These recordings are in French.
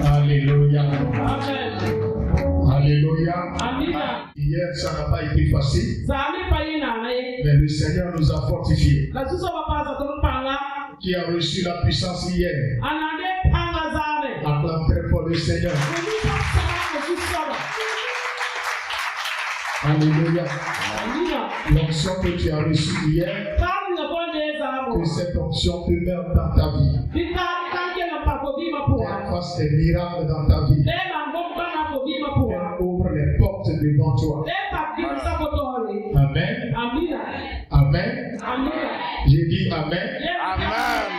Alléluia. Amen. Alléluia. Amen. Hier, ça n'a pas été facile. Mais le Seigneur nous a fortifiés. Qui a reçu la puissance hier. Acclame très fort le Seigneur. Alléluia. L'onction que tu as reçue hier, que cette onction demeure dans ta vie. Elle fasse des miracles dans ta vie. Elle ouvre les portes devant toi. Amen. Amen. J'ai dit Amen. Amen.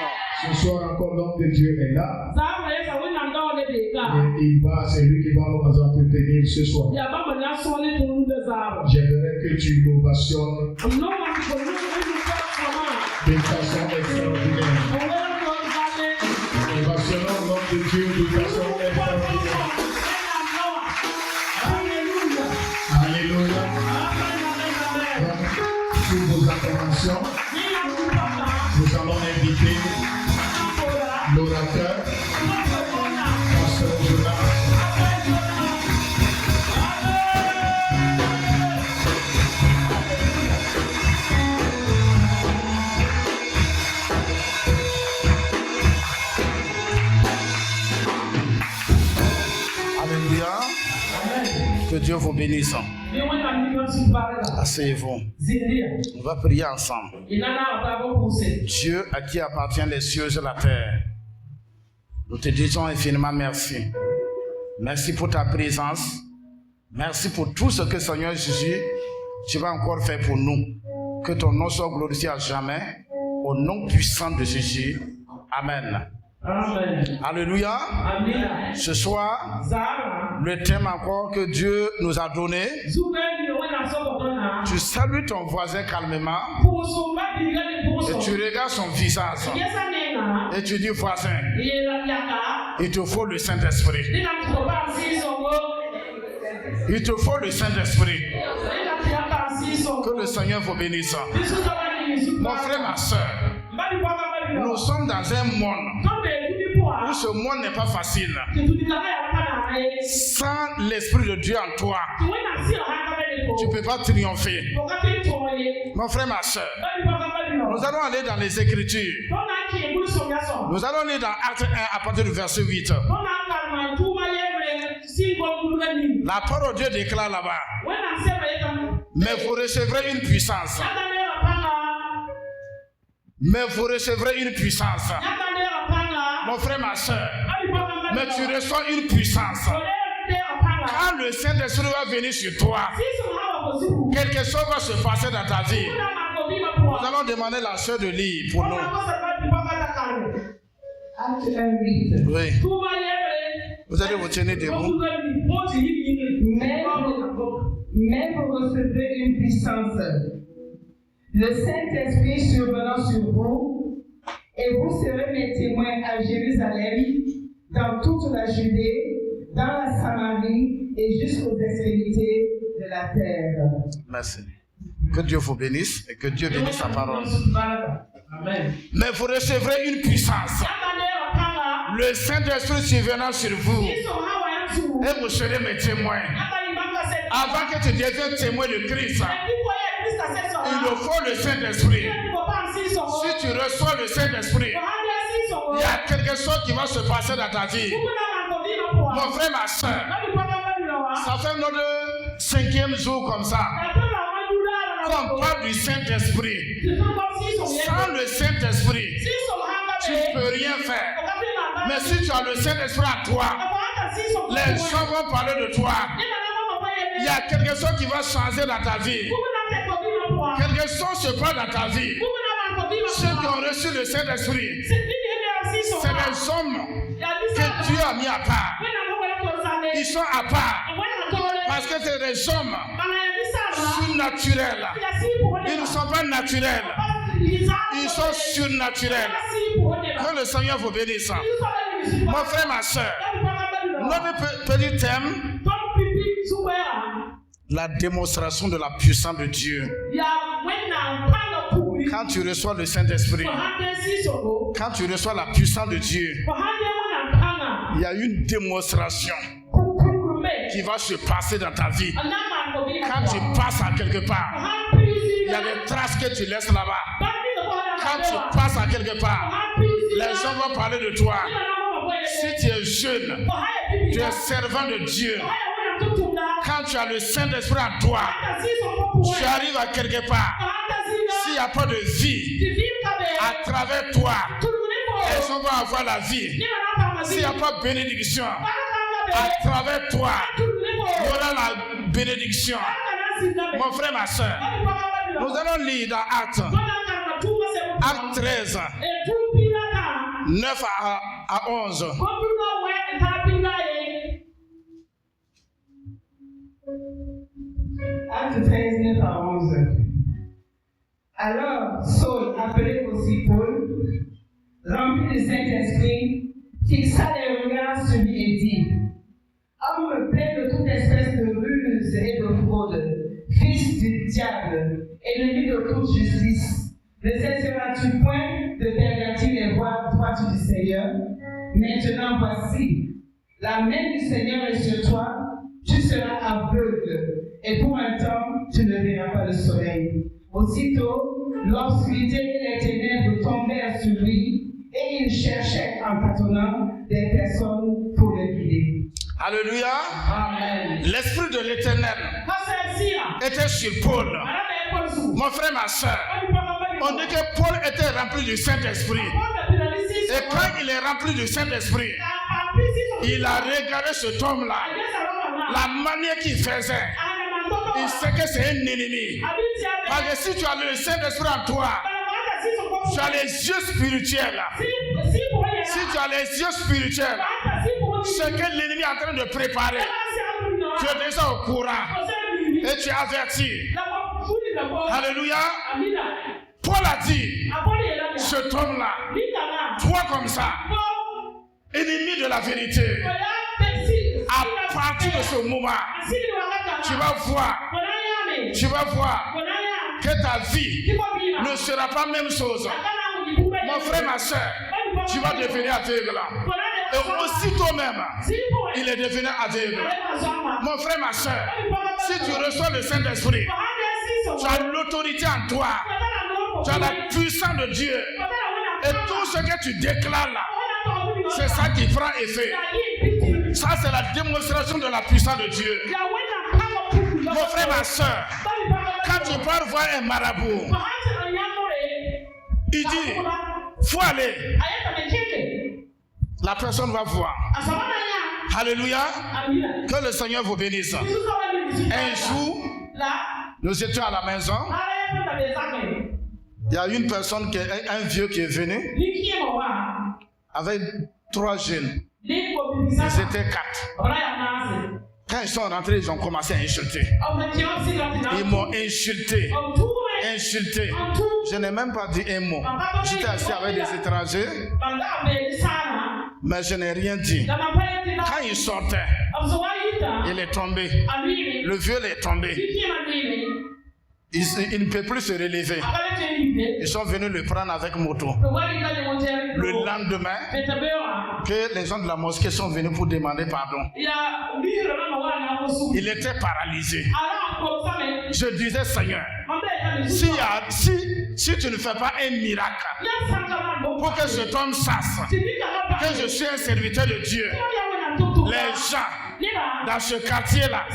Ce soir encore l'homme de Dieu est là. Et c'est lui qui va nous entretenir ce soir. J'aimerais que tu l'ovationnes de façon extraordinaire. Ovationnons l'homme de Dieu de façon extraordinaire. Alléluia. Pour vos interventions, nous allons inviter l'orateur, Pasteur Jonas. Alléluia. Que Dieu vous bénisse. Asseyez-vous. On va prier ensemble. Dieu à qui appartient les cieux et la terre, nous te disons infiniment merci. Merci pour ta présence. Merci pour tout ce que Seigneur Jésus, tu vas encore faire pour nous. Que ton nom soit glorifié à jamais. Au nom puissant de Jésus. Amen. Amen. Alléluia. Amen. Ce soir, le thème encore que Dieu nous a donné. Tu salues ton voisin calmement et tu regardes son visage et tu dis voisin, il te faut le Saint-Esprit. Il te faut le Saint-Esprit. Que le Seigneur vous bénisse. Mon frère, ma soeur, nous sommes dans un monde où ce monde n'est pas facile. Sans l'Esprit de Dieu en toi, tu ne peux pas triompher. Mon frère, ma soeur, nous allons aller dans les Écritures. Nous allons aller dans Acte 1 à partir du verset 8. La parole de Dieu déclare là-bas. Mais vous recevrez une puissance. Mais vous recevrez une puissance. Mon frère, ma soeur, mais tu reçois une puissance. Quand le Saint-Esprit va venir sur toi, quelque chose va se passer dans ta vie. Nous allons demander la soeur de lire pour nous. Oui. Vous allez vous tenir debout. Mais vous recevrez une puissance. Le Saint-Esprit survenant sur vous, et vous serez mes témoins à Jérusalem, dans toute la Judée, dans la Samarie et jusqu'aux extrémités de la terre. Merci. Que Dieu vous bénisse et que Dieu bénisse sa parole. Amen. Mais vous recevrez une puissance. Le Saint-Esprit survenant sur vous, et vous serez mes témoins. Avant que tu deviennes témoin de Christ, il nous faut le Saint-Esprit. Si tu reçois le Saint-Esprit, il y a quelque chose qui va se passer dans ta vie. Mon frère, ma soeur, ça fait notre 5e jour comme ça qu'on parle du Saint-Esprit. Sans le Saint-Esprit, tu ne peux rien faire. Mais si tu as le Saint-Esprit à toi, les gens vont parler de toi. Il y a quelque chose qui va changer dans ta vie. Quelque chose se passe dans ta vie. Ceux qui ont reçu le Saint-Esprit, c'est les hommes que Dieu a mis à part. Ils sont à part parce que c'est des hommes surnaturels. Ils ne sont pas naturels. Ils sont surnaturels. Que le Seigneur vous bénisse. Mon frère, ma soeur, notre petit thème, la démonstration de la puissance de Dieu. Quand tu reçois le Saint-Esprit, quand tu reçois la puissance de Dieu, il y a une démonstration qui va se passer dans ta vie. Quand tu passes à quelque part, il y a des traces que tu laisses là-bas. Quand tu passes à quelque part, les gens vont parler de toi. Si tu es jeune, tu es servant de Dieu. Quand tu as le Saint-Esprit en toi, tu arrives à quelque part. S'il n'y a pas de vie à travers toi, les gens vont avoir la vie. S'il n'y a pas de bénédiction à travers toi, il y aura la bénédiction. Mon frère, ma soeur, nous allons lire dans Actes 13, 9 à 11. Acte 13, 9 à 11. Alors, Saul, appelé aussi Paul, rempli du Saint-Esprit, fixa les regards sur lui et dit: Homme plein de toute espèce de ruse et de fraude, fils du diable, ennemi de toute justice, ne cesseras-tu point de pervertir les voies droites du Seigneur? Maintenant, voici, la main du Seigneur est sur toi, tu seras aveugle, et pour un temps, tu ne verras pas le soleil. Aussitôt, l'obscurité et les ténèbres tombèrent sur lui, et il cherchait en tâtonnant des personnes pour le guider. Alléluia. Amen. L'Esprit de l'Éternel était sur Paul. Mon frère, ma soeur, on dit que Paul était rempli du Saint-Esprit. Et quand il est rempli du Saint-Esprit, il a regardé cet homme-là, la manière qu'il faisait. Il sait que c'est un ennemi. Parce que si tu as le Saint-Esprit en toi, tu as les yeux spirituels. Si tu as les yeux spirituels, ce que l'ennemi est en train de préparer, tu es déjà au courant et tu es averti. Alléluia. Paul a dit, cet homme-là, toi comme ça, ennemi de la vérité, à partir de ce moment, tu vas voir que ta vie ne sera pas la même chose. Mon frère, ma soeur, tu vas devenir aveugle. Et aussitôt même, il est devenu aveugle. Mon frère, ma soeur, si tu reçois le Saint-Esprit, tu as l'autorité en toi, tu as la puissance de Dieu. Et tout ce que tu déclares là, c'est ça qui prend effet. Ça, c'est la démonstration de la puissance de Dieu. Mon frère, ma soeur, quand tu pars voir un marabout, il dit, faut aller. La personne va voir. Alléluia. Que le Seigneur vous bénisse. Un jour, nous étions à la maison. Il y a une personne, un vieux qui est venu avec 3 jeunes. Ils étaient 4. Quand ils sont rentrés, ils ont commencé à insulter. Ils m'ont insulté. Insulté. Je n'ai même pas dit un mot. J'étais assis avec des étrangers, mais je n'ai rien dit. Quand il sortait, il est tombé. Le vieux est tombé. Il ne peut plus se relever. Ils sont venus le prendre avec moto. Le lendemain, que les gens de la mosquée sont venus pour demander pardon. Il était paralysé. Je disais, Seigneur, si tu ne fais pas un miracle pour que cet homme sache que je suis un serviteur de Dieu, les gens dans ce quartier-là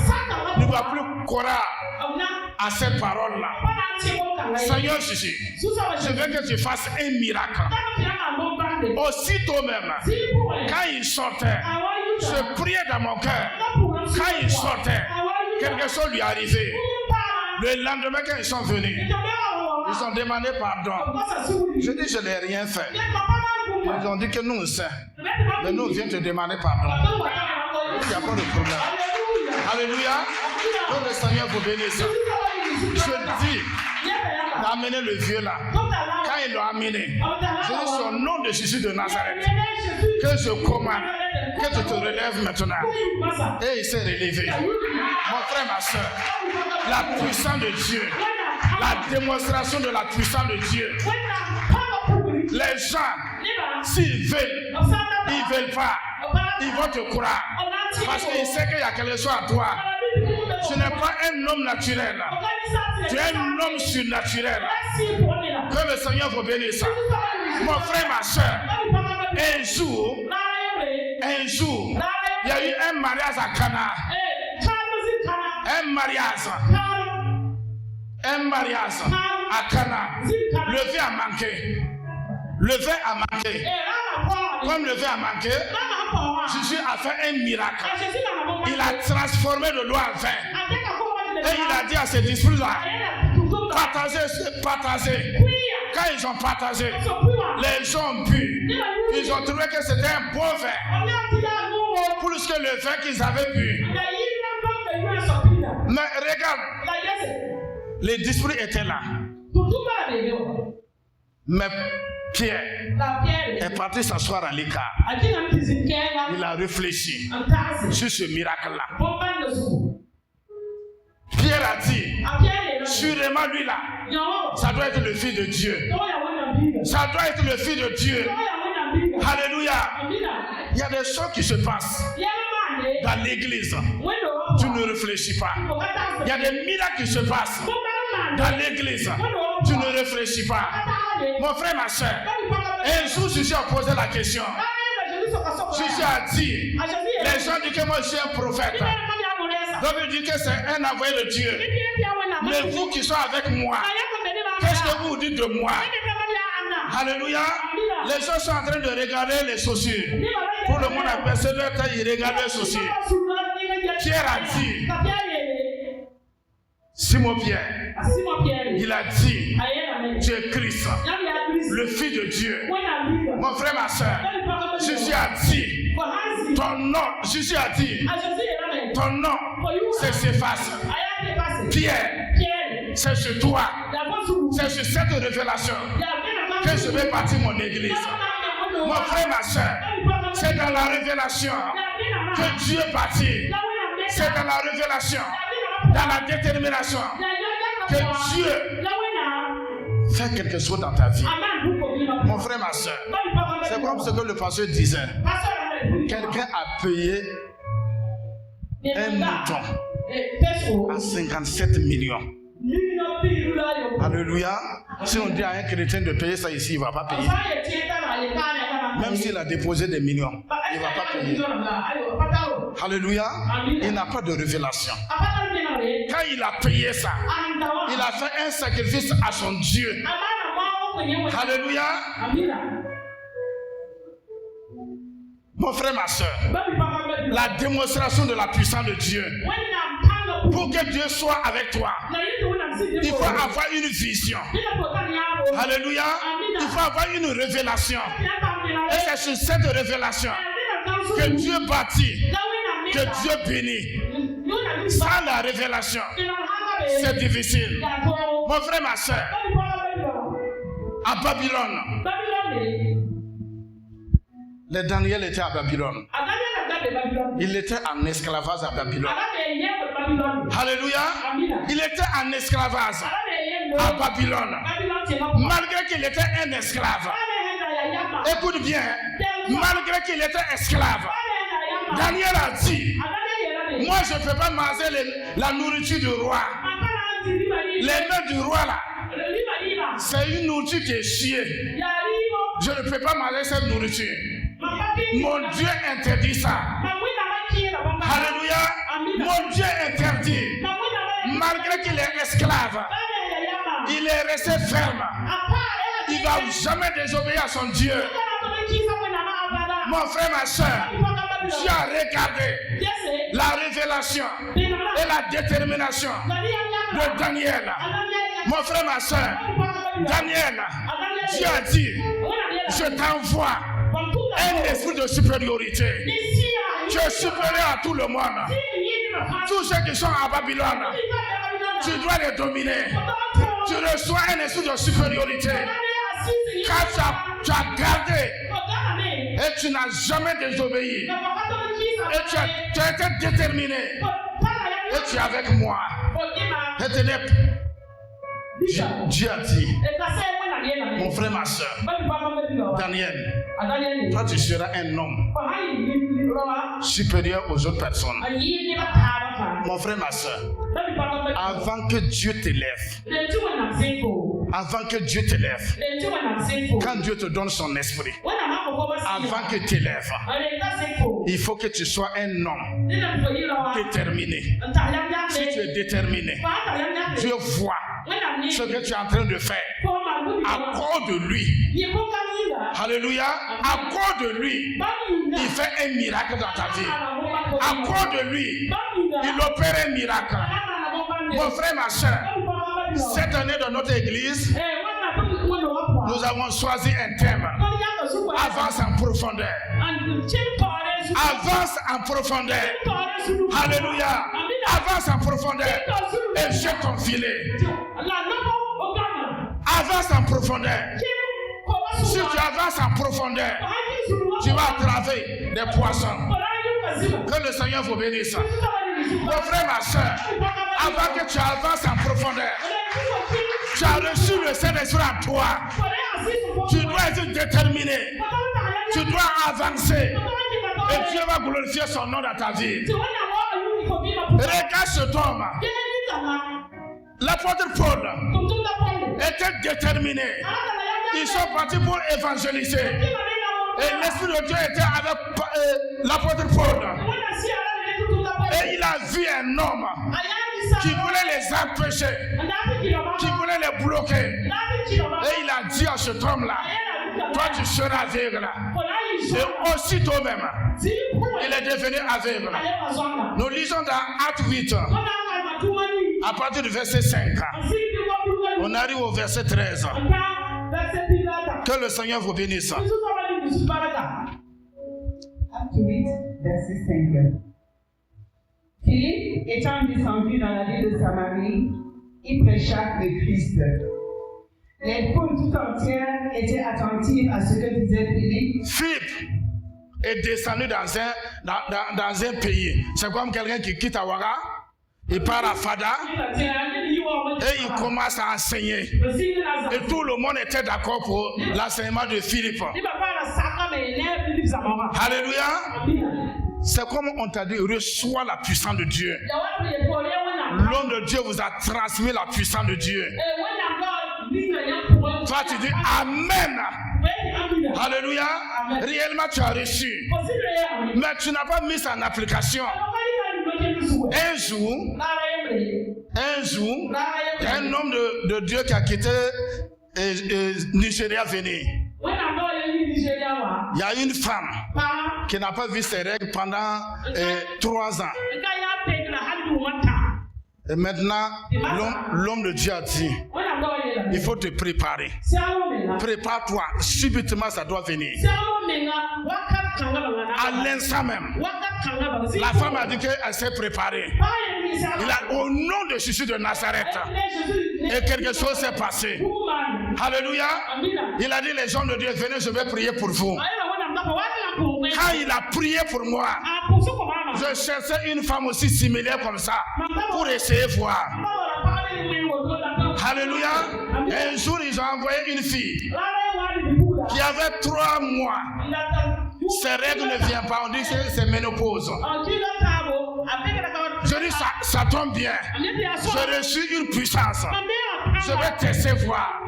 ne vont plus croire à cette parole-là. Seigneur Jésus, je veux que tu fasses un miracle. Aussitôt même, quand il sortait, je priais dans mon cœur. Quand il sortait, quelque chose lui arrivait. Le lendemain, quand ils sont venus, ils ont demandé pardon. Je dis, je n'ai rien fait. Ils ont dit que nous, c'est. Mais nous, on vient te demander pardon. Il n'y a pas de problème. Alléluia. Que le Seigneur vous bénisse. Je dis d'amener le vieux là. Quand ils l'ont amené, je dis sur le nom de Jésus de Nazareth, que je commande, que tu te relèves maintenant. Et il s'est relevé. Mon frère, ma soeur, la puissance de Dieu la démonstration de la puissance de Dieu. Les gens, s'ils veulent, ils ne veulent pas, ils vont te croire. Parce qu'ils savent qu'il y a quelque chose à toi. Tu n'es pas un homme naturel. Tu es un homme surnaturel. Que le Seigneur vous bénisse. Mon frère, ma soeur, un jour, il y a eu un mariage à Cana. Un mariage à Cana. Le vin a manqué. Comme le vin a manqué, Jésus a fait un miracle. Il a transformé de l'eau en vin. Et il a dit à ses disciples-là, partagez. Quand ils ont partagé, les gens ont bu. Ils ont trouvé que c'était un bon vin. Plus que le vin qu'ils avaient bu. Mais regarde, les disciples étaient là. Mais Pierre est parti s'asseoir à l'écart. Il a réfléchi sur ce miracle-là. Pierre a dit, sûrement lui là, ça doit être le Fils de Dieu. Ça doit être le Fils de Dieu. Alléluia. Il y a des choses qui se passent dans l'église. Tu ne réfléchis pas. Il y a des miracles qui se passent dans l'église. Tu ne réfléchis pas. Mon frère, ma soeur, un jour Jésus a posé la question. Jésus a dit, les gens disent que moi je suis un prophète. Donc il dit que c'est un envoyé de Dieu. Mais vous qui sont avec moi, qu'est-ce que vous dites de moi? Alléluia. Les gens sont en train de regarder les chaussures. Pour le monde appelle ce temps, ils regardent les chaussures. Pierre a dit, Simon Pierre, il a dit, tu es Christ, le Fils de Dieu. Mon frère, ma soeur, Jésus a dit, ton nom, Jésus a dit, ton nom, c'est Céphas. Pierre, c'est sur toi, c'est sur cette révélation que je vais bâtir mon église. Mon frère, ma soeur, c'est dans la révélation que Dieu bâtit. C'est dans la révélation, dans la détermination que Dieu fait quelque chose dans ta vie. Mon frère, ma soeur, c'est comme ce que le pasteur disait. Quelqu'un a payé un mouton à 57 millions. Alléluia. Si on dit à un chrétien de payer ça ici, il ne va pas payer. Même s'il a déposé des millions, il ne va pas payer. Alléluia. Il n'a pas de révélation. Quand il a payé ça, il a fait un sacrifice à son Dieu. Alléluia. Mon frère, ma soeur, la démonstration de la puissance de Dieu. Pour que Dieu soit avec toi, il faut avoir une vision. Alléluia. Il faut avoir une révélation. Et c'est sur cette révélation que Dieu bâtit, que Dieu bénit. Sans la révélation, c'est difficile. Mon frère, ma soeur, à Babylone, le Daniel était à Babylone. Il était en esclavage à Babylone. Alléluia. Il était en esclavage à Babylone. Malgré qu'il était un esclave. Écoute bien. Malgré qu'il était esclave, Daniel a dit, moi je ne peux pas manger la nourriture du roi. Les mains du roi là, c'est une nourriture qui est chiée. Je ne peux pas manger cette nourriture. Mon Dieu interdit ça. Alléluia. Mon Dieu interdit. Malgré qu'il est esclave, il est resté ferme. Il ne va jamais désobéir à son Dieu. Mon frère, ma soeur, Dieu a regardé la révélation et la détermination de Daniel. Mon frère, ma soeur, Daniel, Dieu a dit, je t'envoie un esprit de supériorité. Tu es supérieur à tout le monde. Tous ceux qui sont à Babylone, tu dois les dominer. Tu reçois un esprit de supériorité. Car tu as gardé et tu n'as jamais désobéi. Et tu as été déterminé. Et tu es avec moi. Et Dieu a dit, mon frère, ma soeur, Daniel, toi tu seras un homme supérieur aux autres personnes. Mon frère, ma soeur, avant que Dieu t'élève, quand Dieu te donne son esprit, avant que tu t'élèves, il faut que tu sois un homme déterminé. Si tu es déterminé, Dieu voit ce que tu es en train de faire. Accorde de lui. Alléluia. Accorde de lui. Il fait un miracle dans ta vie. Accorde de lui. Il opère un miracle. Mon frère, ma soeur, cette année dans notre église, nous avons choisi un thème. Avance en profondeur. Avance en profondeur. Alléluia. Avance en profondeur. Et jette ton filet. Avance en profondeur. Si tu avances en profondeur, tu vas attraper des poissons. Que le Seigneur vous bénisse. Mon frère, ma soeur, avant que tu avances en profondeur, tu as reçu le Saint-Esprit en toi. Tu dois être déterminé. Tu dois avancer. Et Dieu va glorifier son nom dans ta vie. Regarde cet homme. L'apôtre Paul était déterminé. Ils sont partis pour évangéliser. Et l'Esprit de Dieu était avec l'apôtre Paul. Et il a vu un homme qui voulait les empêcher, qui voulait les bloquer. Et il a dit à cet homme-là, toi tu seras aveugle. Et aussitôt même, il est devenu aveugle. Nous lisons dans Acte 8, à partir du verset 5. On arrive au verset 13. Que le Seigneur vous bénisse. Acte 8, verset 5. Philippe, étant descendu dans la ville de Samarie, il prêcha le Christ. Les foules tout entières étaient attentives à ce que disait Philippe. Philippe est descendu dans un pays. C'est comme quelqu'un qui quitte Awara, il part à Fada et il commence à enseigner. Et tout le monde était d'accord pour l'enseignement de Philippe. Alléluia. C'est comme on t'a dit, reçois la puissance de Dieu. L'homme de Dieu vous a transmis la puissance de Dieu. Toi tu dis Amen. Alléluia. Réellement tu as reçu. Mais tu n'as pas mis ça en application. Un jour, il y a un homme de Dieu qui a quitté Nigeria venu. Il y a une femme qui n'a pas vu ses règles pendant 3 ans. Et maintenant, l'homme de Dieu a dit, il faut te préparer. Prépare-toi, subitement ça doit venir. À l'instant même, la femme a dit qu'elle s'est préparée. Au nom de Jésus de Nazareth, et quelque chose s'est passé. Alléluia. Il a dit, les hommes de Dieu, venez, je vais prier pour vous. Quand il a prié pour moi, je cherchais une femme aussi similaire comme ça pour essayer de voir. Alléluia. Et un jour, ils ont envoyé une fille qui avait 3 mois. Ses règles ne viennent pas. On dit que c'est ménopause. Je dis, ça tombe bien. J'ai reçu une puissance. Je vais tester voir.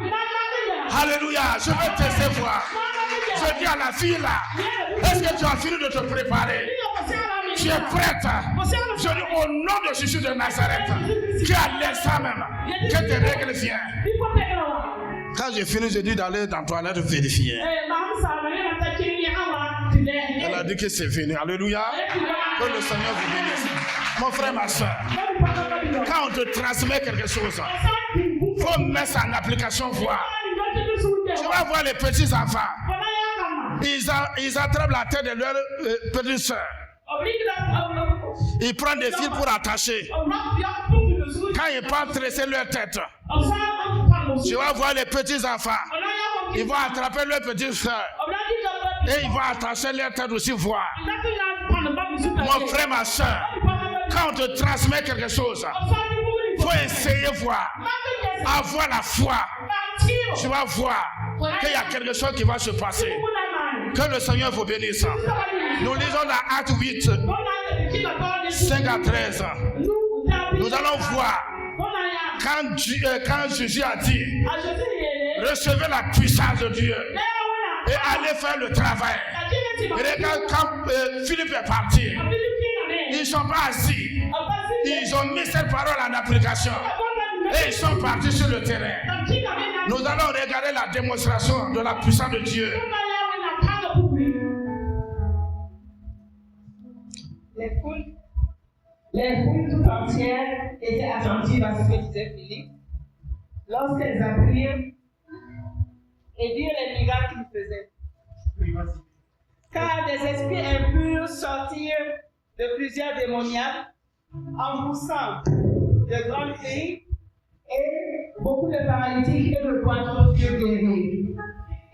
Alléluia. Je vais tester voir. Je dis à la fille là, est-ce que tu as fini de te préparer? Tu es prête? Je dis au nom de Jésus de Nazareth, qui a l'instant même, que tes règles viennent. Quand j'ai fini, j'ai dit d'aller dans la toilette vérifier. Elle a dit que c'est fini. Alléluia. Que le Seigneur vous bénisse. Mon frère, ma soeur, quand on te transmet quelque chose, il faut mettre ça en application, voir. Tu vas voir les petits enfants. Ils attrapent la tête de leur petite soeur. Ils prennent des fils pour attacher. Quand ils partent tresser leur tête, tu vas voir les petits enfants. Ils vont attraper leur petite soeur. Et ils vont attacher leur tête aussi, voir. Mon frère, ma soeur, quand on te transmet quelque chose, il faut essayer voir. avoir la foi. Tu vas voir qu'il y a quelque chose qui va se passer. Que le Seigneur vous bénisse. Nous lisons dans Actes 8, 5 à 13. Nous allons voir quand Jésus a dit recevez la puissance de Dieu et allez faire le travail. Et quand Philippe est parti, ils ne sont pas assis. Ils ont mis cette parole en application. Et ils sont partis sur le terrain. Nous allons regarder la démonstration de la puissance de Dieu. Les foules tout entières étaient attentives à ce que disait Philippe lorsqu'elles apprirent et virent les miracles qu'il faisait. Car des esprits impurs sortirent de plusieurs démoniaques en poussant de grands cris et beaucoup de paralytiques et de poitrons furent guéris.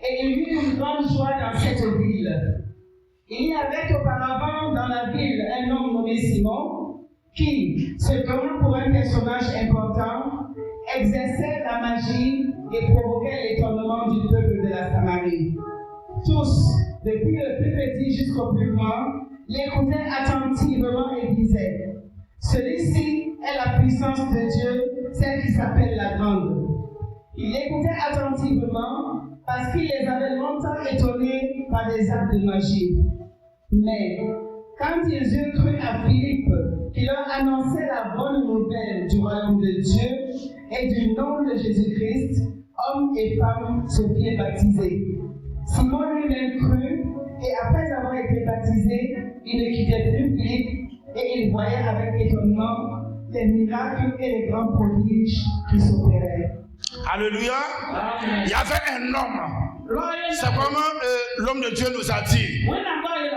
Et il y eut une grande joie dans cette ville. Il y avait auparavant dans la ville un homme nommé Simon qui, se donnant pour un personnage important, exerçait la magie et provoquait l'étonnement du peuple de la Samarie. Tous, depuis le plus petit jusqu'au plus grand, l'écoutaient attentivement et disaient « Celui-ci est la puissance de Dieu, celle qui s'appelle la Grande. » Ils l'écoutaient attentivement parce qu'il les avait longtemps étonnés par des actes de magie. Mais quand ils eurent cru à Philippe, qui leur annonçait la bonne nouvelle du royaume de Dieu et du nom de Jésus-Christ, hommes et femmes se firent baptiser. Simon lui-même crut, et après avoir été baptisé, il ne quittait plus Philippe, et il voyait avec étonnement les miracles et les grands prodiges qui s'opéraient. Alléluia. Il y avait un homme. C'est comment l'homme de Dieu nous a dit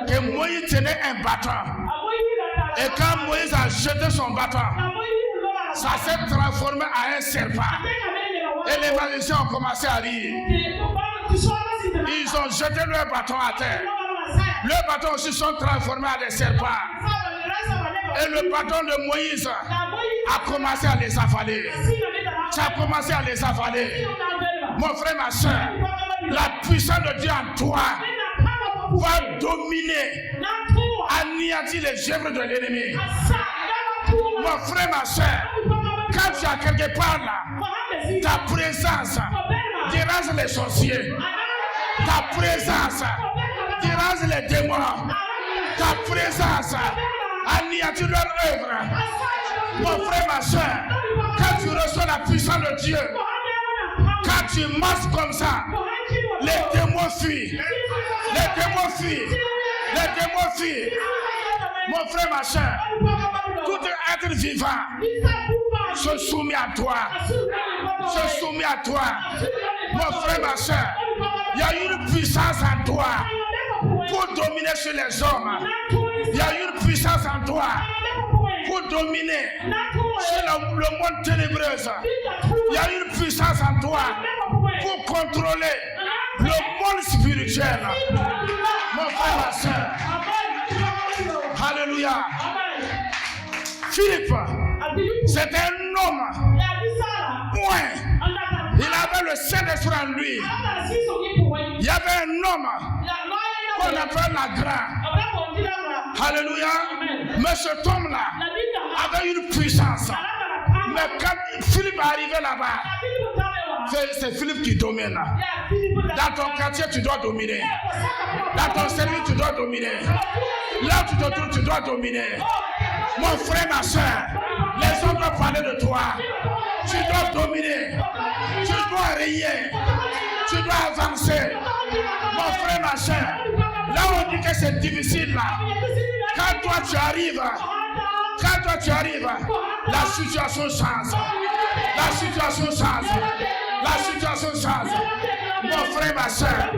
que Moïse tenait un bâton. Et quand Moïse a jeté son bâton, ça s'est transformé en un serpent. Et les magiciens ont commencé à rire. Ils ont jeté leur bâton à terre. Leurs bâtons aussi sont transformés en des serpents. Et le bâton de Moïse a commencé à les avaler. Ça a commencé à les avaler. Mon frère, ma soeur, la puissance de Dieu en toi va dominer, anéantir les œuvres de l'ennemi. Mon frère, ma soeur, quand tu as quelque part là, ta présence dérange les sorciers. Ta présence dérange les démons. Ta présence anéantit leur œuvre. Mon frère, ma soeur, quand tu reçois la puissance de Dieu, quand tu marches comme ça, les démons fuient. Les démons fuient. Les démons fuient. Mon frère, ma soeur, tout être vivant se soumet à toi. Se soumet à toi. Mon frère, ma soeur, il y a une puissance en toi pour dominer sur les hommes. Il y a une puissance en toi pour dominer sur le monde ténébreux. Il y a une puissance en toi pour contrôler le monde spirituel. Mon frère, ma soeur. Alléluia. Philippe, c'était un homme. Point. Il avait le Saint-Esprit en lui. Il y avait un homme qu'on appelle la grâce. Alléluia. Mais cet homme-là avait une puissance. Mais quand Philippe est arrivé là-bas, c'est Philippe qui domine. Dans ton quartier, tu dois dominer. Dans ton service, tu dois dominer. Là où tu te trouves, tu dois dominer. Mon frère, ma soeur, les hommes doivent parler de toi. Tu dois dominer. Tu dois régner. Tu dois avancer. Mon frère, ma soeur, là où on dit que c'est difficile, là, quand toi tu arrives, la situation change. La situation change. La situation change. Mon frère, ma soeur,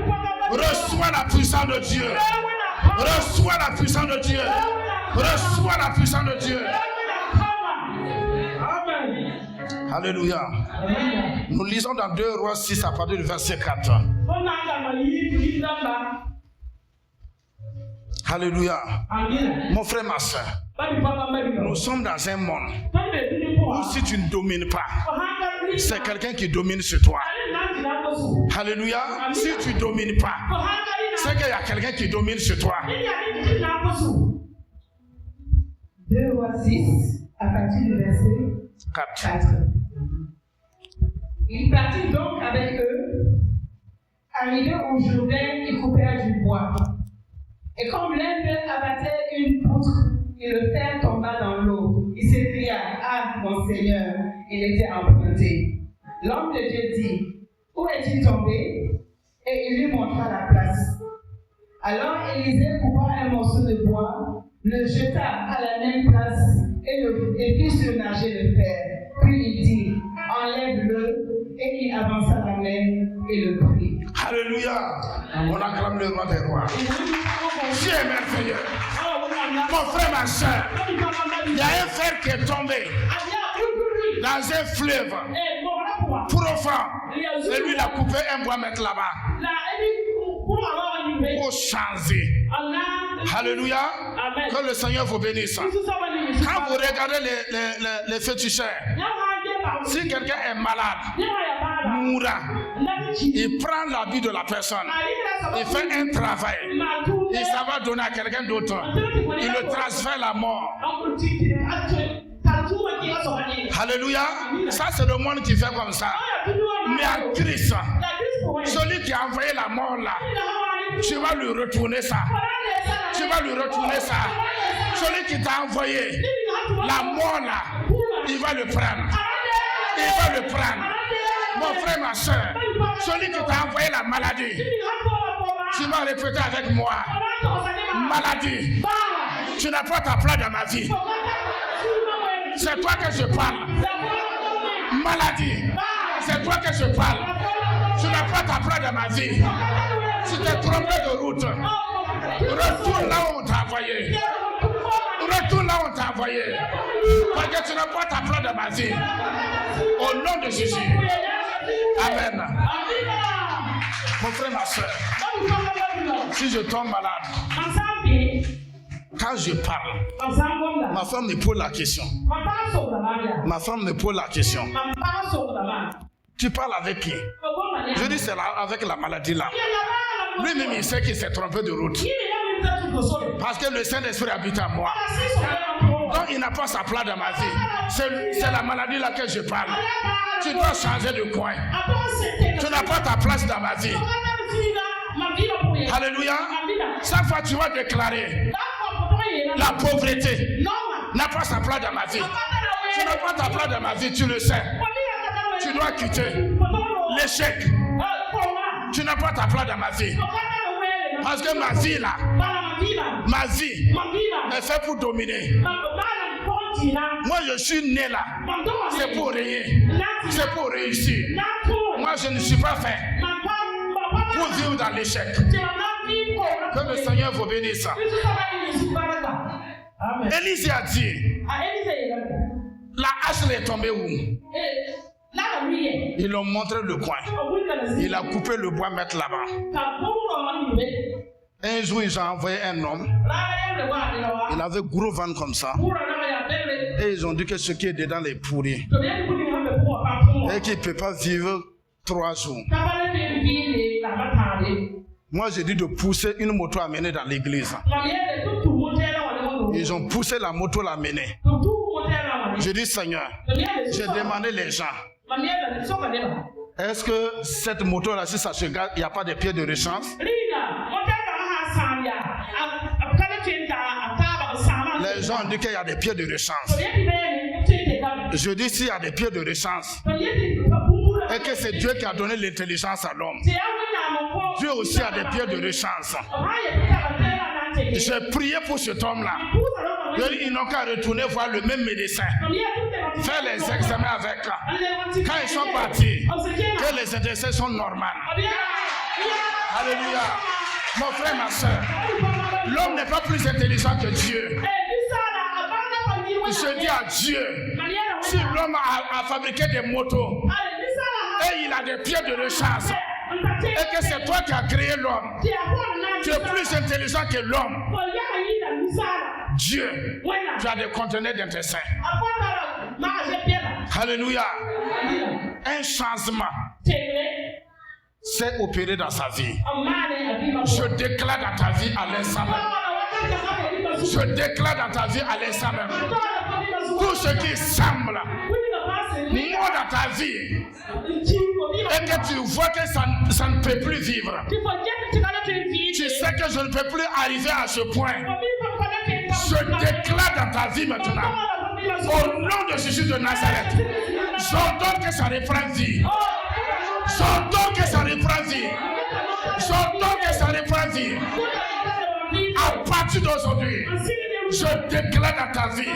reçois la puissance de Dieu. Reçois la puissance de Dieu. Reçois la puissance de Dieu. Alléluia. Nous lisons dans 2 Rois 6 à partir du verset 4. Alléluia. Mon frère, ma soeur, nous sommes dans un monde Ou si tu ne domines pas, c'est quelqu'un qui domine sur toi. Alléluia. Si tu ne domines pas, c'est qu'il y a quelqu'un qui domine sur toi. 2 Rois 6, à partir du verset 4. Il partit donc avec eux. Arrivé au Jourdain, ils coupèrent du bois. Et comme l'un d'eux abattait une poutre, et le fer tomba dans l'eau, il s'écria: Ah, mon Seigneur, il était emprunté. L'homme de Dieu dit: Où est-il tombé? Et il lui montra la place. Alors Élisée coupa un morceau de bois, le jeta à la même place et fit surnager le fer. Puis il dit: Enlève-le. Et il avança la main et le prit. Alléluia. On acclame le roi des rois. Dieu est merveilleux. Mon frère, ma soeur, il y a un fer qui est tombé dans un fleuve profond. Et lui, il a coupé un bois, mettre là-bas pour changer. Alléluia. Que le Seigneur vous bénisse. Quand vous regardez les féticheurs, si quelqu'un est malade, mourra, il prend l'habit de la personne, il fait un travail, il s'en va donner à quelqu'un d'autre, il le transfère la mort. Alléluia. Ça c'est le monde qui fait comme ça. Mais à Christ, celui qui a envoyé la mort là, tu vas lui retourner ça. Tu vas lui retourner ça. Celui qui t'a envoyé la mort là, il va le prendre. Il va le prendre. Mon frère, ma soeur, celui qui t'a envoyé la maladie, tu vas répéter avec moi: maladie, tu n'as pas ta place dans ma vie. C'est toi que je parle. Maladie, c'est toi que je parle. Tu n'as pas ta place dans ma vie. Tu t'es trompé de route. Retourne là où on t'a envoyé. Retourne là où on t'a envoyé. Parce que tu n'as pas ta place dans ma vie. Au nom de Jésus. Amen. Mon frère, ma soeur, si je tombe malade, quand je parle, ma femme me pose la question. Ma femme me pose la question. Tu parles avec qui? Je dis c'est avec la maladie là. Lui-même il sait qu'il s'est trompé de route. Parce que le Saint-Esprit habite en moi. Donc il n'a pas sa place dans ma vie. C'est la maladie là que je parle. Tu dois changer de coin. Tu n'as pas ta place dans ma vie. Alléluia. Chaque fois tu vas déclarer: la pauvreté n'a pas sa place dans ma vie. Tu n'as pas ta place dans ma vie, tu le sais. Tu dois quitter. L'échec, tu n'as pas ta place dans ma vie. Parce que ma vie là, ma vie est faite pour dominer. Moi je suis né là, c'est pour régner, c'est pour réussir. Moi je ne suis pas fait pour vivre dans l'échec. Que le Seigneur vous bénisse. Élisée a dit: la hache est tombée où? Ils l'ont montré le coin. Il a coupé le bois, mettre là-bas. Un jour, ils ont envoyé un homme. Il avait gros ventre comme ça. Et ils ont dit que ce qui est dedans est pourri. Et qu'il ne peut pas vivre 3 jours. Moi, j'ai dit de pousser une moto à mener dans l'église. Ils ont poussé la moto, l'a mener. J'ai dit: Seigneur, j'ai demandé les gens: est-ce que cette moto-là, si ça se garde, il n'y a pas de pieds de rechange? Les gens ont dit qu'il y a des pieds de rechange. Je dis: s'il y a des pieds de rechange, et que c'est Dieu qui a donné l'intelligence à l'homme, Dieu aussi a des pieds de rechange. J'ai prié pour cet homme-là. Ils n'ont qu'à retourner voir le même médecin, faire les examens avec. Quand ils sont partis, que les intestins sont normales. Alléluia. Mon frère, ma soeur, l'homme n'est pas plus intelligent que Dieu. Je dis à Dieu: si l'homme a fabriqué des motos et il a des pieds de rechange, et que c'est toi qui as créé l'homme, tu es plus intelligent que l'homme. Dieu, tu as des conteneurs d'intestins. Alléluia. Un changement s'est opéré dans sa vie. Je déclare dans ta vie à l'instant même. Je déclare dans ta vie à l'instant même. Tout ce qui semble mort dans ta vie et que tu vois que ça ne peut plus vivre. Tu sais que je ne peux plus arriver à ce point. Je déclare dans ta vie maintenant, au nom de Jésus de Nazareth, j'ordonne que ça reprenne vie. J'ordonne que ça reprenne vie. J'ordonne que ça reprenne vie. À partir d'aujourd'hui, je déclare dans ta vie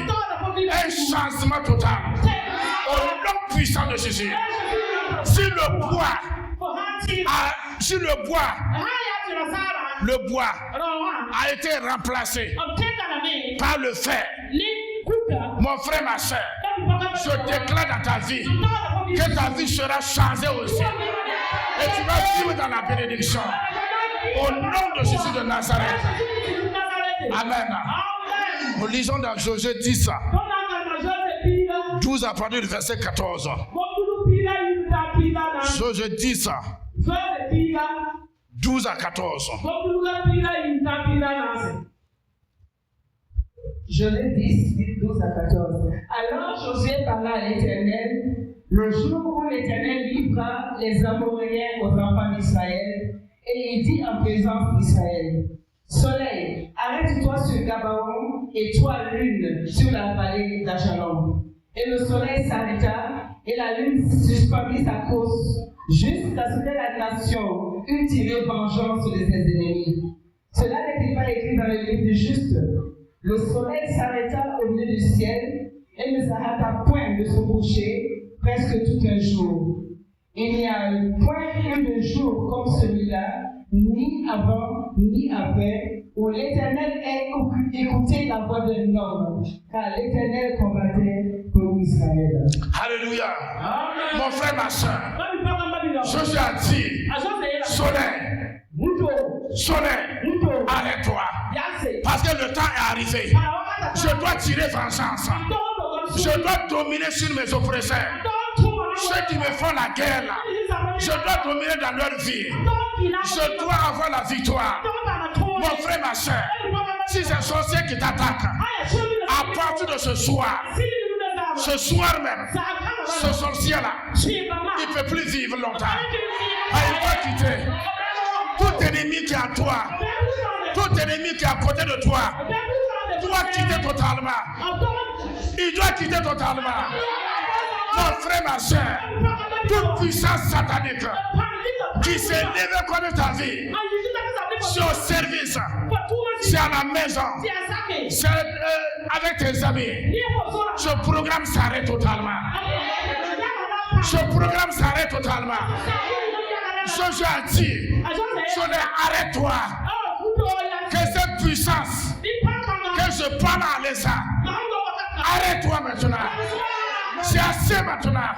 un changement total. Au nom puissant de Jésus. Si le bois a été remplacé par le fer, mon frère, ma soeur, je déclare dans ta vie que ta vie sera changée aussi. Et tu vas vivre dans la bénédiction. Au nom de Jésus de Nazareth. Amen. Nous lisons dans Josué 10, 12 à partir du verset 14. Josué 10, 12 à 14. Josué 10, 12 à 14. Alors Josué parla à l'Éternel le jour où l'Éternel livra les Amoréens aux enfants d'Israël, et il dit en présence d'Israël: Soleil, arrête-toi sur Gabaon, et toi, lune, sur la vallée d'Ajalon. Et le soleil s'arrêta, et la lune suspendit sa course, jusqu'à ce que la nation eût tiré vengeance sur ses ennemis. Cela n'était pas écrit dans le livre du juste. Le soleil s'arrêta au milieu du ciel, et ne s'arrêta point de se coucher presque tout un jour. Il n'y a point eu de jour comme celui-là, ni avant, ni après, où l'Éternel ait écouté la voix d'un homme, car l'Éternel combattait pour Israël. Alléluia. Amen. Mon frère, ma soeur, Josué a dit: Soleil, soleil, arrête-toi. Parce que le temps est arrivé. Je dois tirer vengeance. Je dois dominer sur mes oppresseurs. Ceux qui me font la guerre là, je dois dominer dans leur vie. Je dois avoir la victoire. Mon frère, ma soeur, si c'est un sorcier qui t'attaque, à partir de ce soir même, ce sorcier là, il ne peut plus vivre longtemps. Il doit quitter. Tout ennemi qui est à toi, tout ennemi qui est à côté de toi, doit quitter totalement. Il doit quitter totalement. Mon frère, ma soeur, toute puissance satanique qui s'est levée contre ta vie, c'est au service, c'est à la maison, c'est avec tes amis. Ce programme s'arrête totalement. Ce programme s'arrête totalement. Josué a dit: arrête-toi. Que cette puissance que je parle à l'Ésa, arrête-toi maintenant. C'est assez maintenant.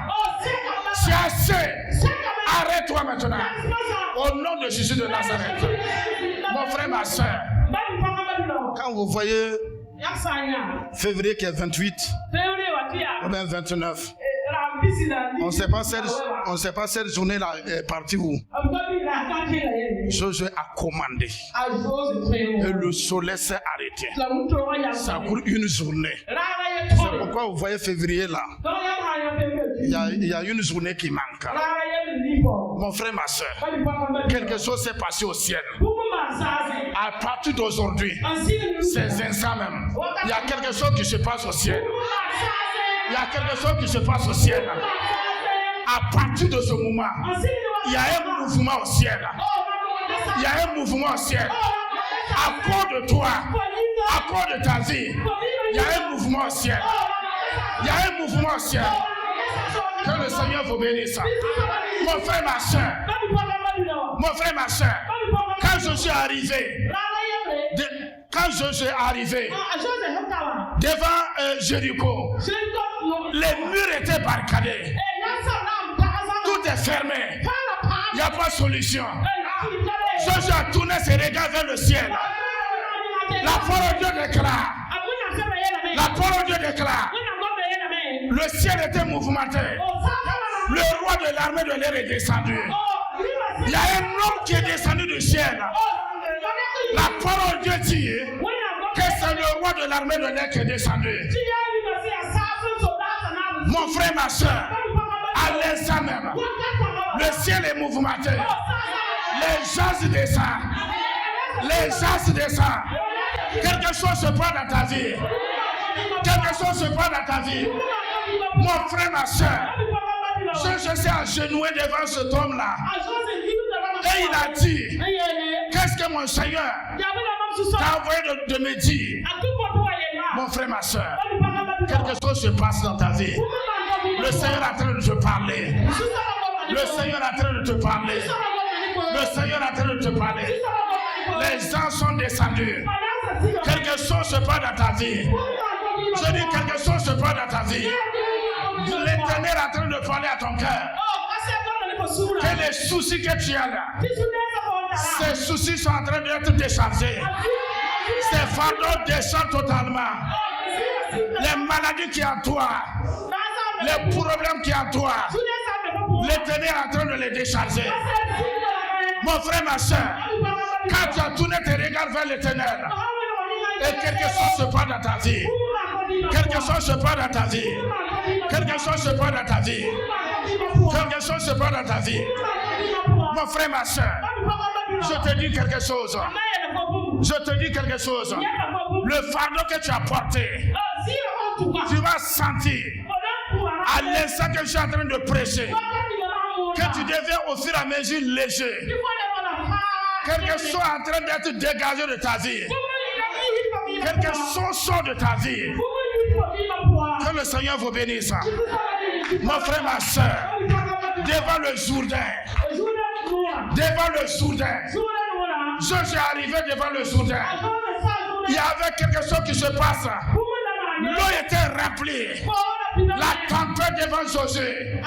C'est assez. Arrête-toi maintenant. Au nom de Jésus de Nazareth. Mon frère, ma soeur, quand vous voyez février qui est 28 ou bien 29, on ne sait pas cette journée-là est partie où. Josué a commandé et le soleil s'est arrêté. Ça court une journée. C'est pourquoi vous voyez février là, il y a une journée qui manque. Mon frère, ma soeur, quelque chose s'est passé au ciel. À partir d'aujourd'hui, ces instants même, il y a quelque chose qui se passe au ciel. Il y a quelque chose qui se passe au ciel. À partir de ce moment, il y a un mouvement au ciel. Il y a un mouvement au ciel. À cause de toi, à cause de ta vie, il y a un mouvement au ciel. Il y a un mouvement au ciel. Que le Seigneur vous bénisse. Mon frère, ma soeur, quand je suis arrivé, devant Jéricho, les murs étaient barricadés. Tout est fermé. Il n'y a pas de solution. Josué a tourné ses regards vers le ciel. La parole de Dieu déclare. La parole de Dieu déclare Le ciel était mouvementé. Le roi de l'armée de l'air est descendu. Il y a un homme qui est descendu du ciel. La parole de Dieu dit que c'est le roi de l'armée de l'air qui est descendu. Mon frère, ma soeur, à l'instant même, le ciel est mouvementé. Les gens se descendent. Les gens se descendent. Quelque chose se passe dans ta vie. Quelque chose se passe dans ta vie. Mon frère, ma soeur, je suis agenouillé devant cet homme-là. Et il a dit, qu'est-ce que mon Seigneur t'a envoyé de me dire? Mon frère, ma soeur, quelque chose se passe dans ta vie. Le Seigneur est en train de te parler. Le Seigneur est en train de te parler. Le Seigneur est en train de te parler. Les gens sont descendus. Quelque chose se passe dans ta vie. Je dis quelque chose se passe dans ta vie. L'Éternel est en train de parler à ton cœur. Que les soucis que tu as là, ces soucis sont en train d'être déchargés. Ces fardeaux déchargent totalement. Les maladies qui ont toi, les problèmes qui ont toi, l'Éternel est en train de les décharger. Mon frère, ma soeur, quand tu as tourné tes regards vers l'Éternel, et quelque chose se passe dans ta vie. Quelque chose se passe dans ta vie. Quelque chose se passe dans ta vie. Quelque chose se passe dans ta vie. Mon frère, ma soeur, je te dis quelque chose. Je te dis quelque chose. Le fardeau que tu as porté, tu vas sentir à l'instant que je suis en train de prêcher que tu deviens au fur et à mesure léger. Quelque chose est en train d'être dégagé de ta vie. Quelque chose sort de ta vie. Que le Seigneur vous bénisse. Mon frère, ma soeur, devant le Jourdain, je suis arrivé devant le Jourdain. Il y avait quelque chose qui se passe. L'eau était remplie. La tempête devant Josué.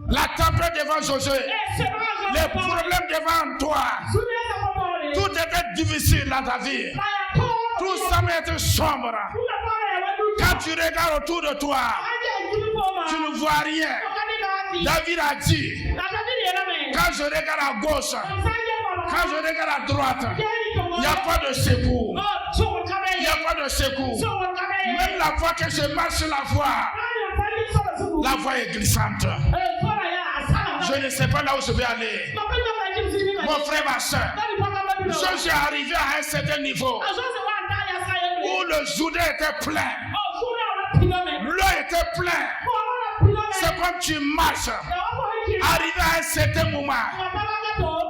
La tempête devant Josué. Les problèmes devant toi. Tout était difficile dans ta vie. Tout semble être sombre. Quand tu regardes autour de toi, tu ne vois rien. David a dit, quand je regarde à gauche, quand je regarde à droite, il n'y a pas de secours. Il n'y a pas de secours. Même la fois que je marche sur la voie est glissante. Je ne sais pas là où je vais aller. Mon frère, ma soeur, je suis arrivé à un certain niveau où le Jourdain était plein. L'eau était plein. C'est comme tu marches. Arrivé à un certain moment,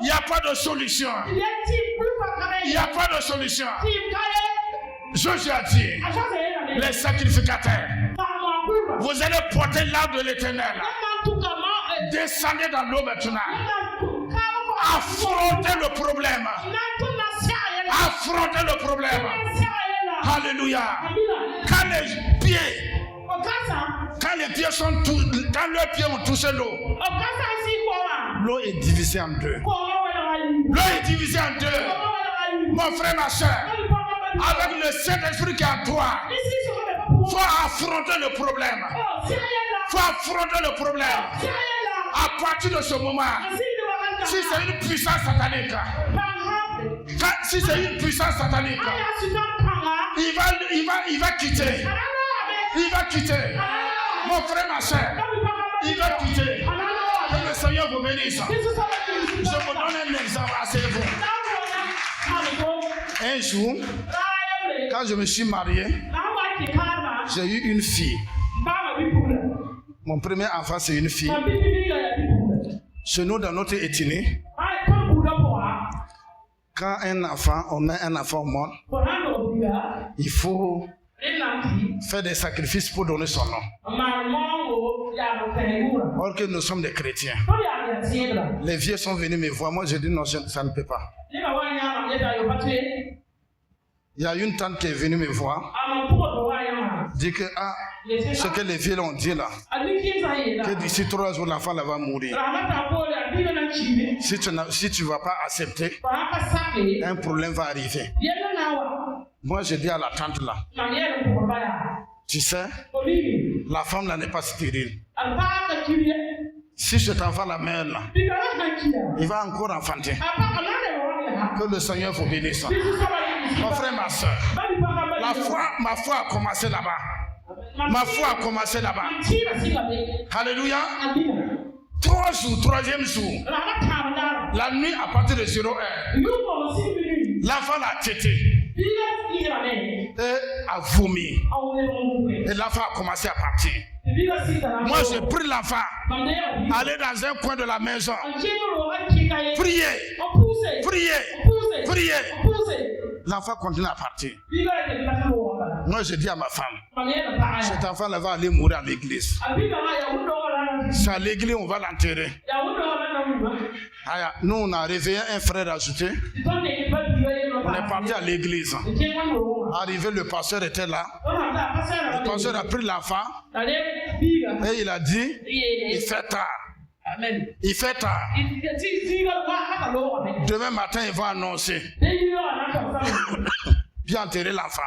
il n'y a pas de solution. Il n'y a pas de solution. Josué a dit, les sacrificateurs, vous allez porter l'arbre de l'Éternel. Descendez dans l'eau maintenant. Affrontez le problème. Affrontez le problème. Alléluia. Quand les pieds sont quand leurs pieds ont touché l'eau, l'eau est divisée en deux. L'eau est divisée en deux. Mon frère, ma soeur, avec le Saint-Esprit qui est en toi, il faut affronter le problème. Il faut affronter le problème. À partir de ce moment, si c'est une puissance satanique, il va quitter. Il va quitter. Mon frère, ma soeur, il va quitter. Que le Seigneur vous bénisse. Je vous donne un exemple assez bon. Un jour, quand je me suis marié, j'ai eu une fille. Mon premier enfant, c'est une fille. Chez nous, dans notre ethnie, quand on met un enfant au monde, il faut faire des sacrifices pour donner son nom. Or que nous sommes des chrétiens. Les vieux sont venus me voir. Moi, je dis non, ça ne peut pas. Il y a une tante qui est venue me voir, dit que ce que les vieux l'ont dit là, que d'ici 3 jours l'enfant là va mourir. Si tu ne vas pas accepter, un problème va arriver. Moi je dis à la tante là, Tu sais, la femme là n'est pas stérile. Si cet enfant la mère là, il va encore enfanter. Que le Seigneur vous bénisse. Mon frère, ma soeur, ma foi a commencé là-bas. Ma foi a commencé là-bas. Alléluia. 3 jours, 3e jour, la nuit à partir de 0 heure, l'enfant l'a tété et a vomi. Et l'enfant a commencé à partir. Moi, j'ai pris l'enfant, aller dans un coin de la maison, prier. L'enfant continue à partir. Moi, je dis à ma femme, cet enfant là va aller mourir à l'église. C'est à l'église on va l'enterrer. Nous, on a réveillé un frère ajouté. On est parti à l'église. Arrivé, le pasteur était là. Le pasteur a pris l'enfant et il a dit, il fait tard. Il fait tard. Demain matin, il va annoncer. Viens enterrer l'enfant.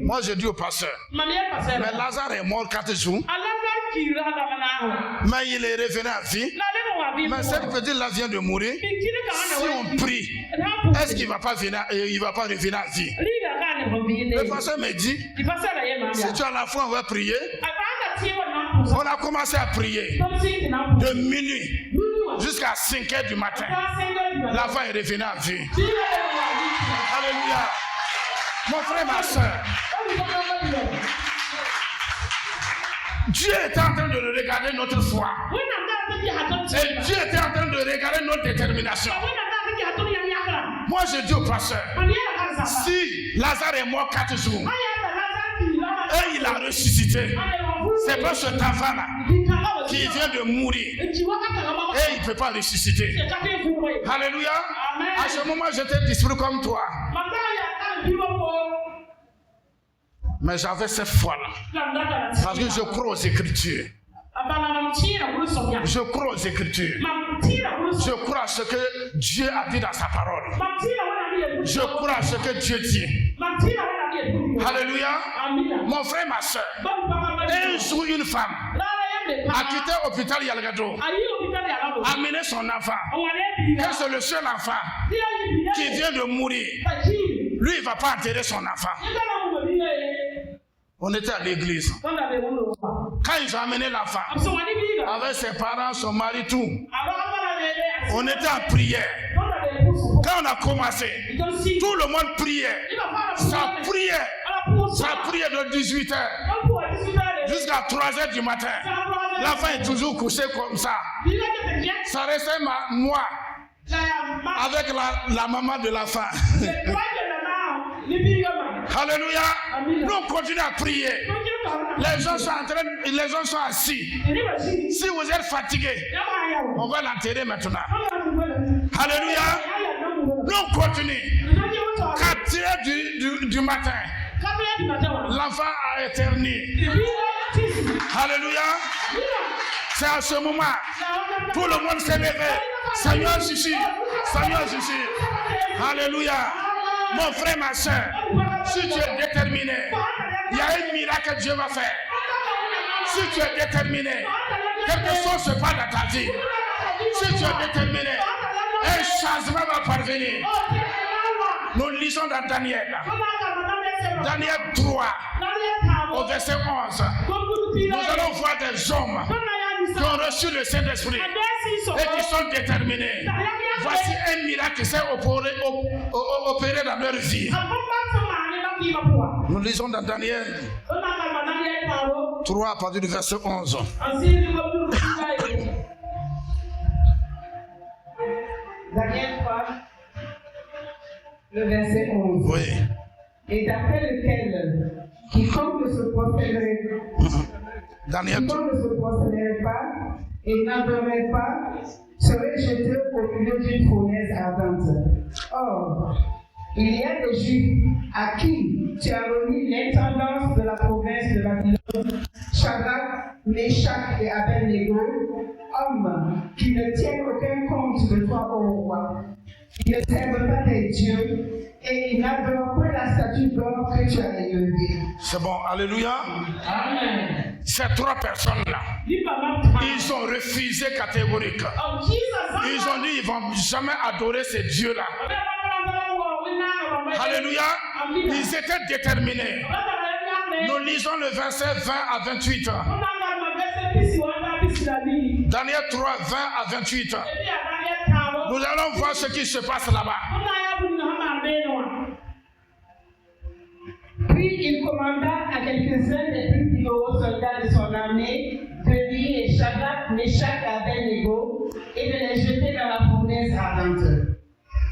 Moi, je dis au pasteur, mais Lazare est mort 4 jours. Mais il est revenu à vie. Mais cette petite là vient de mourir. Si on prie, est-ce qu'il ne va pas venir, il va pas revenir à vie? Le pasteur me dit, si tu as la foi, on va prier. On a commencé à prier de minuit jusqu'à 5 heures du matin. L'enfant est revenu à vie. Alléluia. Mon frère, ma soeur, Dieu était en train de regarder notre foi. Et Dieu était en train de regarder notre détermination. Moi, je dis au pasteur, si Lazare est mort 4 jours et il a ressuscité, c'est pas cet enfant-là qui vient de mourir et il ne peut pas ressusciter. Alléluia. À ce moment, j'étais disparu comme toi. Mais j'avais cette foi-là. Parce que je crois aux Écritures. Je crois aux Écritures. Je crois à ce que Dieu a dit dans sa parole. Je crois à ce que Dieu dit. Alléluia. Mon frère, ma soeur, un jour, une femme a quitté l'hôpital Yalgado, a amené son enfant. Et c'est le seul enfant qui vient de mourir. Lui, il ne va pas enterrer son enfant. On était à l'église. Quand ils ont amené l'enfant, avec ses parents, son mari, tout, on était en prière. Quand on a commencé, tout le monde priait. Ça priait de 18h jusqu'à 3h du matin. L'enfant est toujours couché comme ça. Ça restait moi avec la maman de l'enfant. Alléluia. Nous on continue à prier. Les gens sont assis. Si vous êtes fatigué, on va l'enterrer maintenant. Alléluia. Nous on continue. 4h du matin, l'enfant a éternué. Alléluia. C'est à ce moment, tout le monde s'est levé. Seigneur Jésus. Seigneur Jésus. Alléluia. Mon frère, ma soeur, si tu es déterminé, il y a un miracle que Dieu va faire. Si tu es déterminé, quelque chose se passe dans ta vie. Si tu es déterminé, un changement va parvenir. Nous lisons dans Daniel 3, au verset 11. Nous allons voir des hommes qui ont reçu le Saint-Esprit et qui sont déterminés. Voici un miracle qui s'est opéré dans leur vie. Nous lisons dans Daniel 3 à partir du verset 11. Daniel 3, le verset 11. Oui. Et d'après lequel, quiconque ne se procéderait pas et n'adorerait pas serait jeté au milieu d'une fournaise ardente. Or, il y a des Juifs à qui tu as remis l'intendance de la province de Babylone, Shadrach, Meshach et Abednego, hommes qui ne tiennent aucun compte de toi, ô roi. Ils ne servent pas tes dieux et ils n'adorent pas la statue du bord que tu as élevé. C'est bon, alléluia. Amen. Ces 3 personnes-là, ils ont refusé catégoriquement. Ils ont dit ils ne vont jamais adorer ces dieux-là. Alléluia. Ils étaient déterminés. Nous lisons le verset 20 à 28. Daniel 3, 20 à 28. Nous allons voir ce qui se passe là-bas. Puis il commanda à quelques-uns des plus vigoureux soldats de son armée de lier Shadrach, Meshach et Abednego et de les jeter dans la fournaise ardente.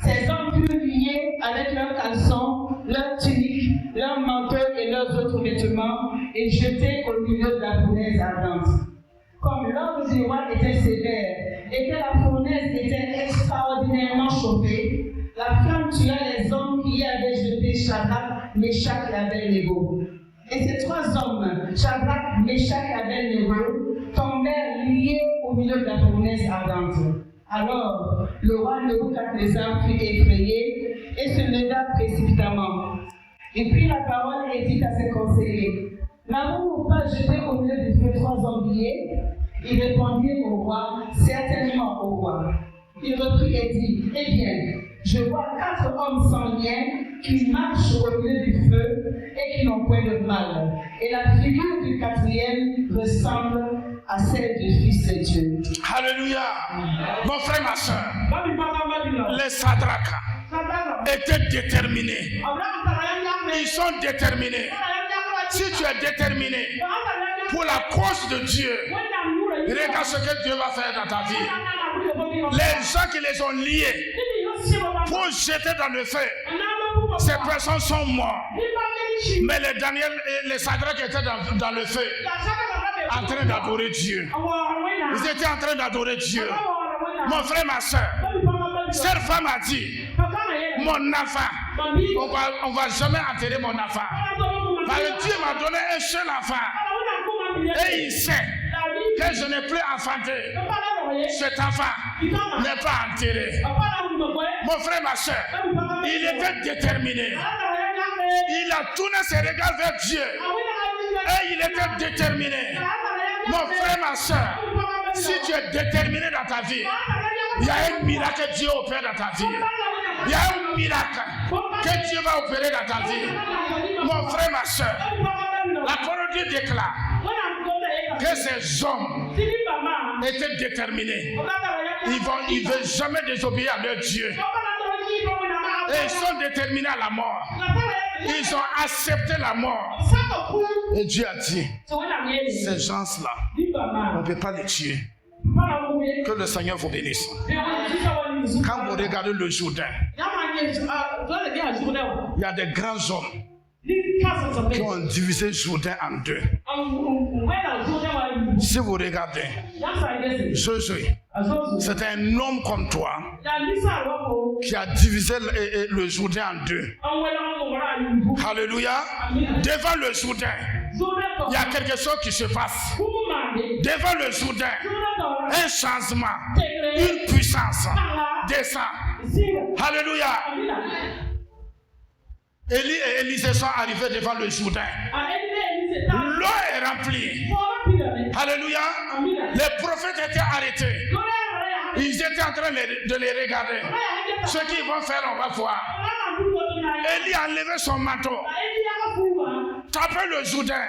Ces hommes furent liés avec leurs caleçons, leurs tuniques, leurs manteaux et leurs autres vêtements et jetés au milieu de la fournaise ardente. Comme l'ordre du roi était sévère et que la fournaise était extraordinairement chauffée, la flamme tua les hommes qui y avaient jeté Shadrach, Meshach et Abednego. Et ces 3 hommes, Shadrach, Meshach et Abednego, tombèrent liés au milieu de la fournaise ardente. Alors, le roi Nebuchadnezzar fut effrayé et se leva précipitamment. Et puis la parole est dite à ses conseillers. N'avons-nous pas jeté au milieu du feu 3 hommes liés? Ils répondirent au roi, certainement au roi. Il reprit et dit, eh bien, je vois 4 hommes sans lien qui marchent au milieu du feu et qui n'ont point de mal. Et la figure du 4e ressemble à celle du Fils de Dieu. Alléluia. Mon frère, ma soeur, les Shadrach étaient déterminés. Ils sont déterminés. Si tu es déterminé pour la cause de Dieu, regarde ce que Dieu va faire dans ta vie. Les gens qui les ont liés pour jeter dans le feu, ces personnes sont mortes. Mais les Daniel et les Shadrach étaient dans le feu, en train d'adorer Dieu. Ils étaient en train d'adorer Dieu. Mon frère, ma soeur, cette femme a dit, mon enfant, on va jamais enterrer mon enfant. Parce que Dieu m'a donné un seul enfant. Et il sait que je n'ai plus enfanté. Cet enfant n'est pas enterré. Mon frère, ma soeur, il était déterminé. Il a tourné ses regards vers Dieu. Et il était déterminé. Mon frère, ma soeur, si tu es déterminé dans ta vie, il y a un miracle que Dieu opère dans ta vie. Il y a un miracle que Dieu va opérer dans ta vie. Mon frère, ma soeur, la parole de Dieu déclare que ces hommes étaient déterminés. Ils ne veulent jamais désobéir à leur Dieu. Et ils sont déterminés à la mort. Ils ont accepté la mort. Et Dieu a dit, ces gens-là, on ne peut pas les tuer. Que le Seigneur vous bénisse. Quand vous regardez le Jourdain, il y a des grands hommes qui ont divisé Jourdain en 2. Si vous regardez, Josué, c'est un homme comme toi qui a divisé le Jourdain en 2. Alléluia. Devant le Jourdain, il y a quelque chose qui se passe. Devant le Jourdain, un changement, une puissance descend. Alléluia. Élie et Élisée sont arrivés devant le Jourdain. L'eau est remplie. Alléluia. Les prophètes étaient arrêtés. Ils étaient en train de les regarder. Ce qu'ils vont faire, on va voir. Élie a enlevé son manteau, tapé le Jourdain.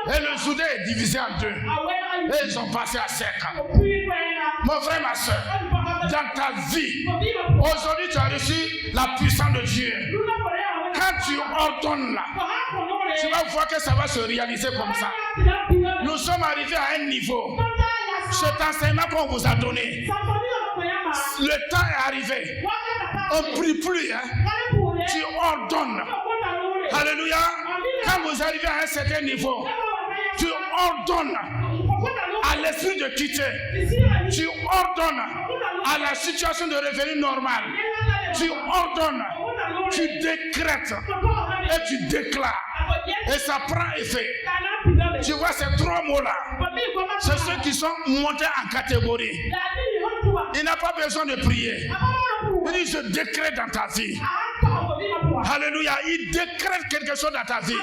Et le Jourdain est divisé en 2. Et ils ont passé à sec. Mon frère, ma soeur, dans ta vie, aujourd'hui tu as reçu la puissance de Dieu. Quand tu ordonnes là, tu vas voir que ça va se réaliser comme ça. Nous sommes arrivés à un niveau. Cet enseignement qu'on vous a donné, le temps est arrivé. On ne prie plus. Tu ordonnes. Alléluia. Quand vous arrivez à un certain niveau, tu ordonnes à l'esprit de quitter. Tu ordonnes à la situation de revenir normale. Tu ordonnes, tu décrètes et tu déclares. Et ça prend effet. Tu vois ces 3 mots-là, c'est ceux qui sont montés en catégorie. Il n'a pas besoin de prier. Il dit, je décrète dans ta vie Alléluia. Il décrète quelque chose dans ta vie.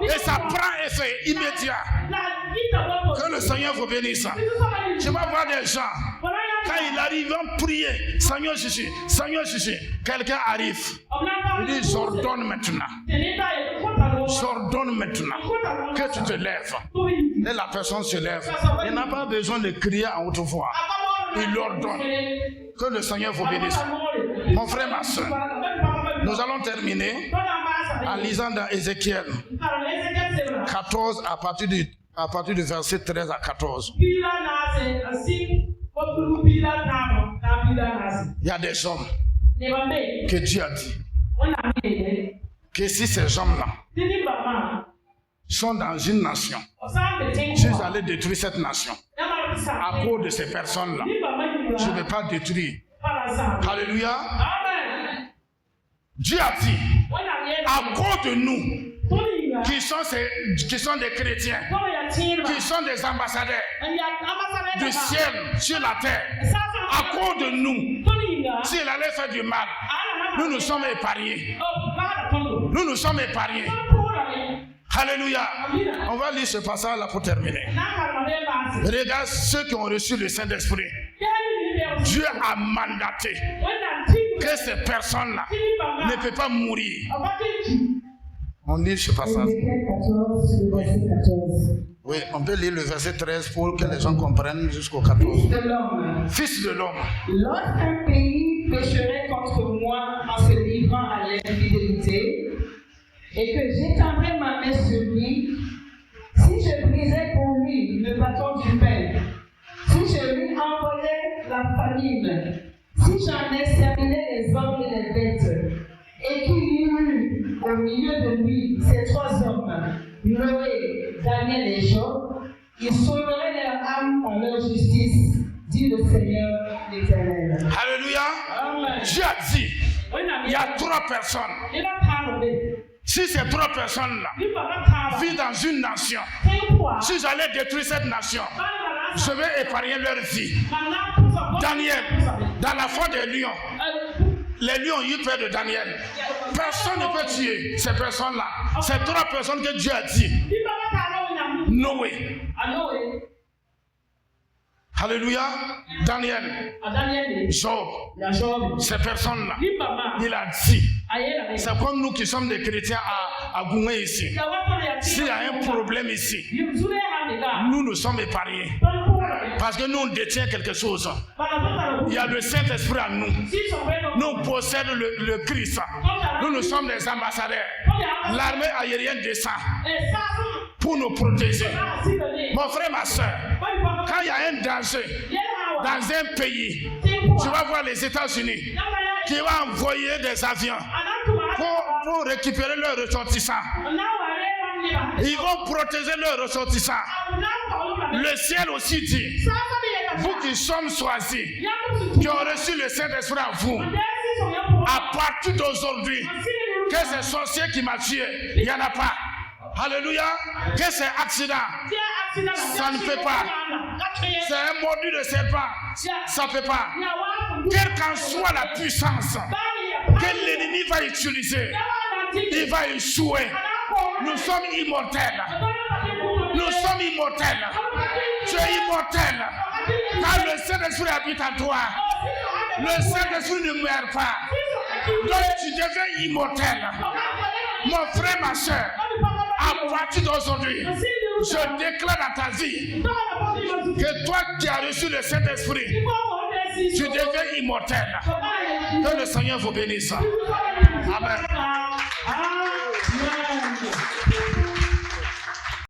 Et ça prend effet immédiat. Que le Seigneur vous bénisse. Je vais voir des gens. Quand il arrive à prier, Seigneur Jésus, quelqu'un arrive. Il dit, j'ordonne maintenant. J'ordonne maintenant que tu te lèves. Et la personne se lève. Il n'a pas besoin de crier en haute voix. Il ordonne. Que le Seigneur vous bénisse. Mon frère, ma soeur, nous allons terminer en lisant dans Ézéchiel 14 à partir du verset 13 à 14. Il y a des hommes que Dieu a dit que si ces hommes-là sont dans une nation, Dieu allait détruire cette nation. À cause de ces personnes-là, je ne vais pas détruire. Alléluia. Dieu a dit, à cause de nous, qui sont des chrétiens, qui sont des ambassadeurs du ciel sur la terre, à cause de nous, s'il allait faire du mal, nous sommes épargnés. Nous sommes épargnés. Alléluia. On va lire ce passage-là pour terminer. Regarde ceux qui ont reçu le Saint-Esprit. Dieu a mandaté que ces personnes-là ne peuvent pas mourir. On lit ce passage. Oui, on peut lire le verset 13 pour que les gens comprennent jusqu'au 14. Fils de l'homme. Lorsqu'un pays pécherait contre moi en se livrant à l'infidélité, et que j'étendrais ma main sur lui, si je brisais pour lui le bâton du pain, si je lui envoyais la famine, si j'en exterminais les hommes et les bêtes, et qu'il y eut au milieu de lui ces trois hommes, Noé, Daniel et Job, ils sauveraient leur âme par leur justice, dit le Seigneur l'Éternel. Alléluia. Dieu a dit, il y a trois personnes. Si ces trois personnes-là vivent dans une nation, si j'allais détruire cette nation, je vais épargner leur vie. Daniel, dans la foi des lions, les lions ont eu peur de Daniel. Personne ne peut tuer ces personnes-là. Ces trois personnes que Dieu a dit. Noé. Alléluia. Daniel. Job. Ces personnes-là. Il a dit. C'est comme nous qui sommes des chrétiens à Gouin ici. S'il y a un problème ici, nous sommes épargnés. Parce que nous on détient quelque chose. Il y a le Saint-Esprit en nous. Nous possédons le Christ. Nous sommes des ambassadeurs. L'armée aérienne descend pour nous protéger. Mon frère, ma soeur, quand il y a un danger dans un pays, tu vas voir les États-Unis qui vont envoyer des avions pour récupérer leurs ressortissants. Ils vont protéger leurs ressortissants. Le ciel aussi dit, vous qui sommes choisis, qui ont reçu le Saint-Esprit en vous, à partir d'aujourd'hui, que ces sorciers qui m'ont tué, il n'y en a pas. Alléluia. Que ces accidents, ça ne peut pas. C'est un mordu de serpent, ça ne peut pas. Quelle qu'en soit la puissance que l'ennemi va utiliser, il va échouer. Nous sommes immortels. Nous sommes immortels. Tu es immortel. Quand le Saint-Esprit habite en toi, le Saint-Esprit ne meurt pas. Donc tu deviens immortel. Mon frère, ma soeur, à partir d'aujourd'hui, je déclare dans ta vie que toi qui as reçu le Saint-Esprit, tu deviens immortel. Que le Seigneur vous bénisse. Amen.